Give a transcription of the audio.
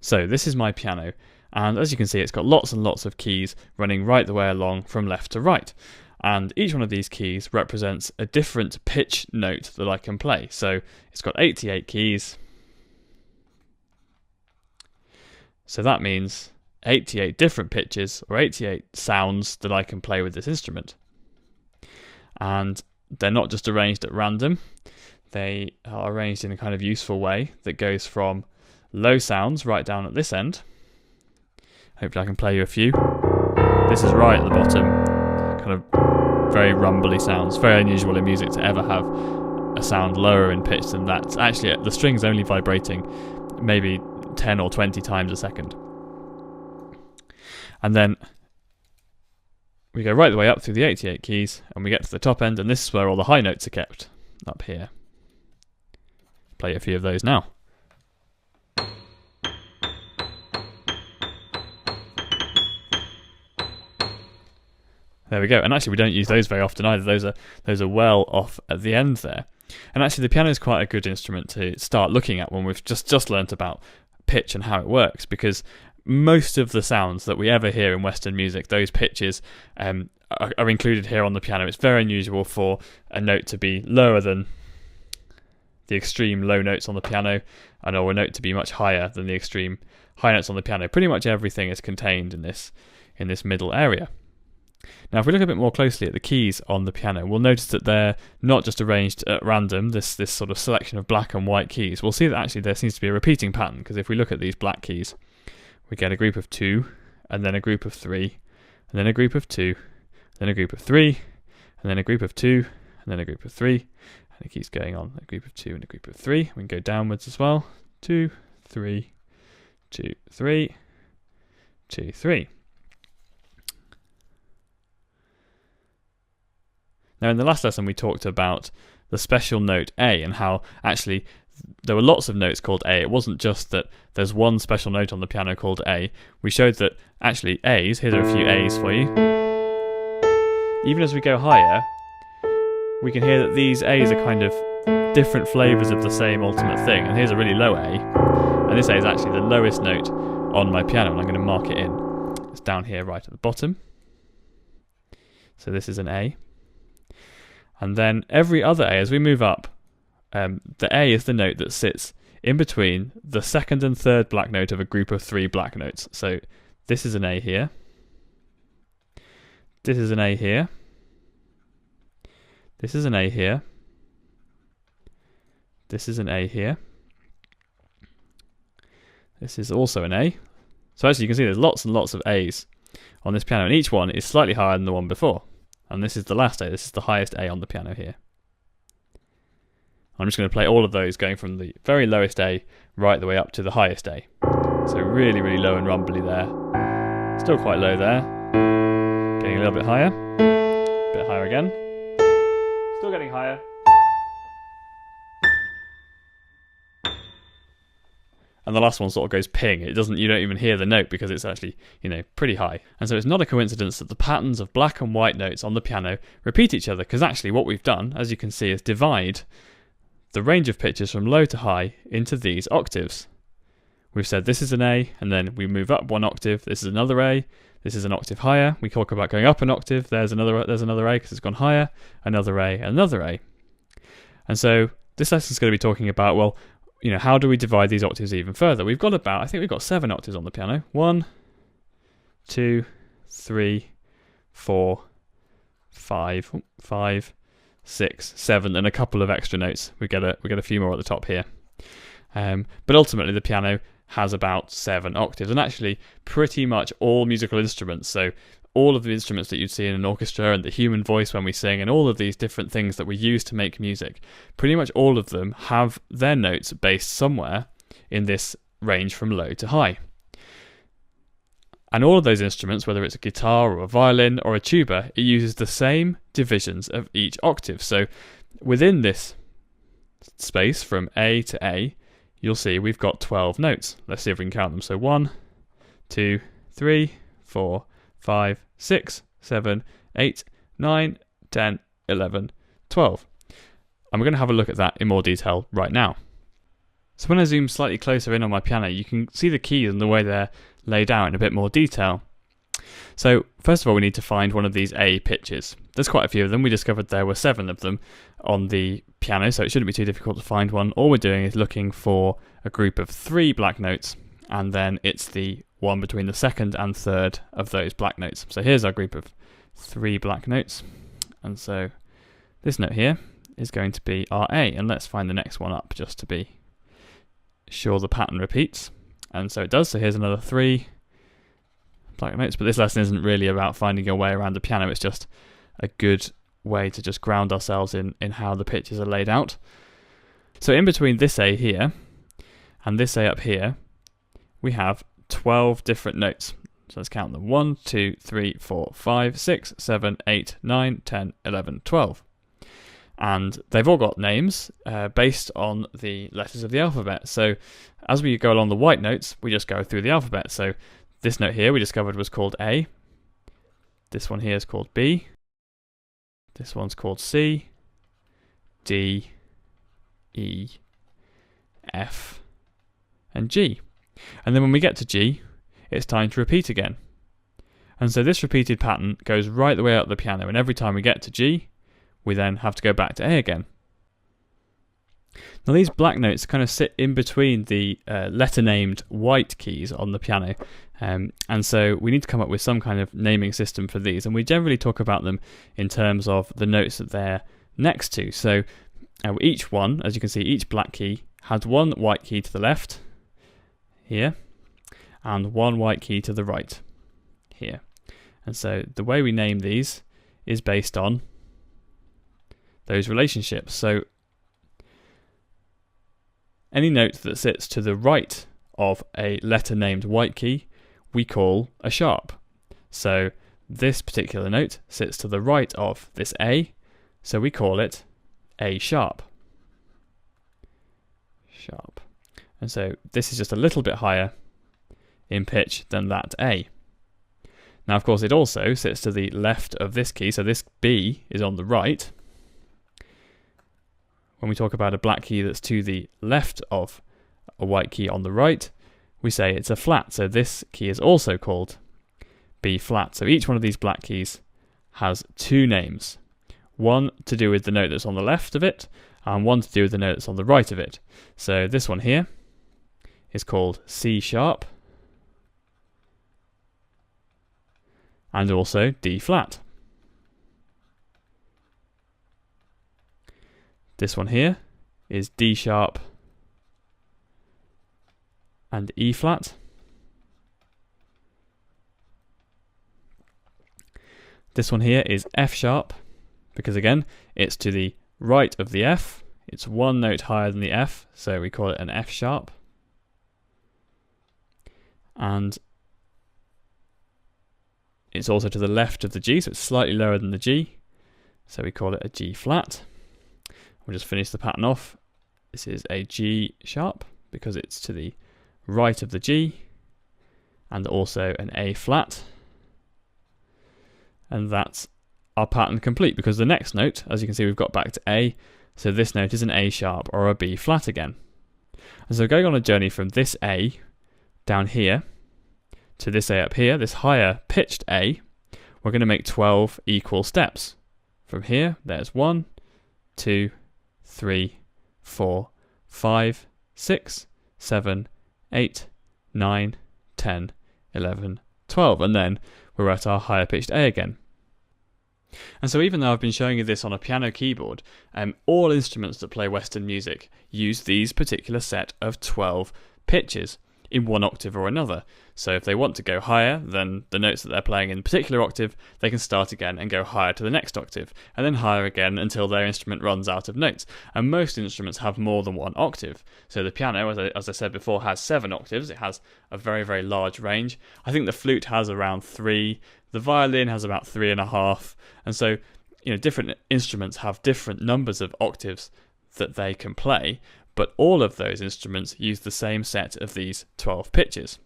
So this is my piano, and as you can see, it's got lots and lots of keys running right the way along from left to right. And each one of these keys represents a different pitch note that I can play. So it's got 88 keys. So that means 88 different pitches or 88 sounds that I can play with this instrument. And they're not just arranged at random. They are arranged in a kind of useful way that goes from low sounds right down at this end. Hopefully I can play you a few. This is right at the bottom, kind of very rumbly sounds. Very unusual in music to ever have a sound lower in pitch than that. Actually, the string's only vibrating maybe 10 or 20 times a second. And then we go right the way up through the 88 keys, and we get to the top end, and this is where all the high notes are kept, up here. Play a few of those now. There we go. And actually we don't use those very often either. Those are well off at the end there. And actually the piano is quite a good instrument to start looking at when we've just learnt about pitch and how it works, because most of the sounds that we ever hear in Western music, those pitches are included here on the piano. It's very unusual for a note to be lower than the extreme low notes on the piano, or a note to be much higher than the extreme high notes on the piano. Pretty much everything is contained in this middle area. Now, if we look a bit more closely at the keys on the piano, we'll notice that they're not just arranged at random, this sort of selection of black and white keys. We'll see that actually there seems to be a repeating pattern, because if we look at these black keys, we get a group of 2, and then a group of 3, and then a group of 2, then a group of 3, and then a group of 2, and then a group of 3, and it keeps going on, a group of 2 and a group of 3. We can go downwards as well, 2, 3, 2, 3, 2, 3. Now, in the last lesson, we talked about the special note A and how actually there were lots of notes called A. It wasn't just that there's one special note on the piano called A. We showed that actually A's, here are a few A's for you. Even as we go higher, we can hear that these A's are kind of different flavours of the same ultimate thing. And here's a really low A. And this A is actually the lowest note on my piano, and I'm going to mark it in. It's down here right at the bottom. So this is an A. And then every other A, as we move up, the A is the note that sits in between the second and third black note of a group of 3 black notes. So this is an A here. This is an A here. This is an A here. This is an A here. This is also an A. So as you can see, there's lots and lots of A's on this piano, and each one is slightly higher than the one before. And this is the last A. This is the highest A on the piano here. I'm just going to play all of those, going from the very lowest A right the way up to the highest A. So really, really low and rumbly there. Still quite low there. Getting a little bit higher. A bit higher again. Still getting higher. And the last one sort of goes ping. You don't even hear the note because it's actually, pretty high. And so it's not a coincidence that the patterns of black and white notes on the piano repeat each other, because actually what we've done, as you can see, is divide the range of pitches from low to high into these octaves. We've said this is an A, and then we move up 1 octave. This is another A. This is an octave higher. We talk about going up an octave. There's another A because it's gone higher. Another A, another A. And so this lesson is going to be talking about, well, how do we divide these octaves even further? We've got I think we've got 7 octaves on the piano. 1, 2, 3, 4, 5, 6, 7, and a couple of extra notes. We get a few more at the top here. But ultimately the piano has about 7 octaves, and actually pretty much all musical instruments, so all of the instruments that you'd see in an orchestra and the human voice when we sing and all of these different things that we use to make music, pretty much all of them have their notes based somewhere in this range from low to high. And all of those instruments, whether it's a guitar or a violin or a tuba, it uses the same divisions of each octave. So within this space from A to A, you'll see we've got 12 notes. Let's see if we can count them. So 1, 2, 3, 4, 5, 6, 7, 8, 9, 10, 11, 12. And we're going to have a look at that in more detail right now. So when I zoom slightly closer in on my piano, you can see the keys and the way they're laid out in a bit more detail. So first of all, we need to find one of these A pitches. There's quite a few of them. We discovered there were 7 of them on the piano, so it shouldn't be too difficult to find one. All we're doing is looking for a group of 3 black notes, and then it's the one between the second and third of those black notes. So here's our group of 3 black notes, and so this note here is going to be our A, and let's find the next one up just to be sure the pattern repeats. And so it does. So here's another 3 black notes, but this lesson isn't really about finding a way around the piano. It's just a good way to just ground ourselves in how the pitches are laid out. So in between this A here and this A up here, we have 12 different notes. So let's count them. 1, 2, 3, 4, 5, 6, 7, 8, 9, 10, 11, 12. And they've all got names based on the letters of the alphabet. So as we go along the white notes, we just go through the alphabet. So this note here we discovered was called A. This one here is called B. This one's called C, D, E, F, and G. And then when we get to G, it's time to repeat again. And so this repeated pattern goes right the way up the piano, and every time we get to G, we then have to go back to A again. Now these black notes kind of sit in between the letter-named white keys on the piano, and so we need to come up with some kind of naming system for these, and we generally talk about them in terms of the notes that they're next to. So each one, as you can see, each black key has one white key to the left, here, and one white key to the right, here. And so the way we name these is based on those relationships. So any note that sits to the right of a letter named white key, we call a sharp. So this particular note sits to the right of this A, so we call it A sharp. Sharp. And so this is just a little bit higher in pitch than that A. Now, of course, it also sits to the left of this key, so this B is on the right. When we talk about a black key that's to the left of a white key on the right, we say it's a flat. So this key is also called B flat. So each one of these black keys has 2 names. One to do with the note that's on the left of it, and one to do with the note that's on the right of it. So this one here is called C sharp, and also D flat. This one here is D sharp and E flat. This one here is F sharp, because again, it's to the right of the F. It's one note higher than the F, so we call it an F sharp. And it's also to the left of the G, so it's slightly lower than the G, so we call it a G flat. We'll just finish the pattern off. This is a G sharp because it's to the right of the G, and also an A flat. And that's our pattern complete, because the next note, as you can see, we've got back to A, so this note is an A sharp or a B flat again. And so going on a journey from this A down here to this A up here, this higher pitched A, we're going to make 12 equal steps. From here, there's 1, 2, 3, 4, 5, 6, 7, 8, 9, 10, 11, 12, and then we're at our higher pitched A again. And so even though I've been showing you this on a piano keyboard, all instruments that play Western music use these particular set of 12 pitches in one octave or another. So if they want to go higher than the notes that they're playing in a particular octave, they can start again and go higher to the next octave, and then higher again until their instrument runs out of notes. And most instruments have more than one octave. So the piano, as I said before, has 7 octaves. It has a very, very large range. I think the flute has around 3. The violin has about 3.5. And so, different instruments have different numbers of octaves that they can play, but all of those instruments use the same set of these 12 pitches.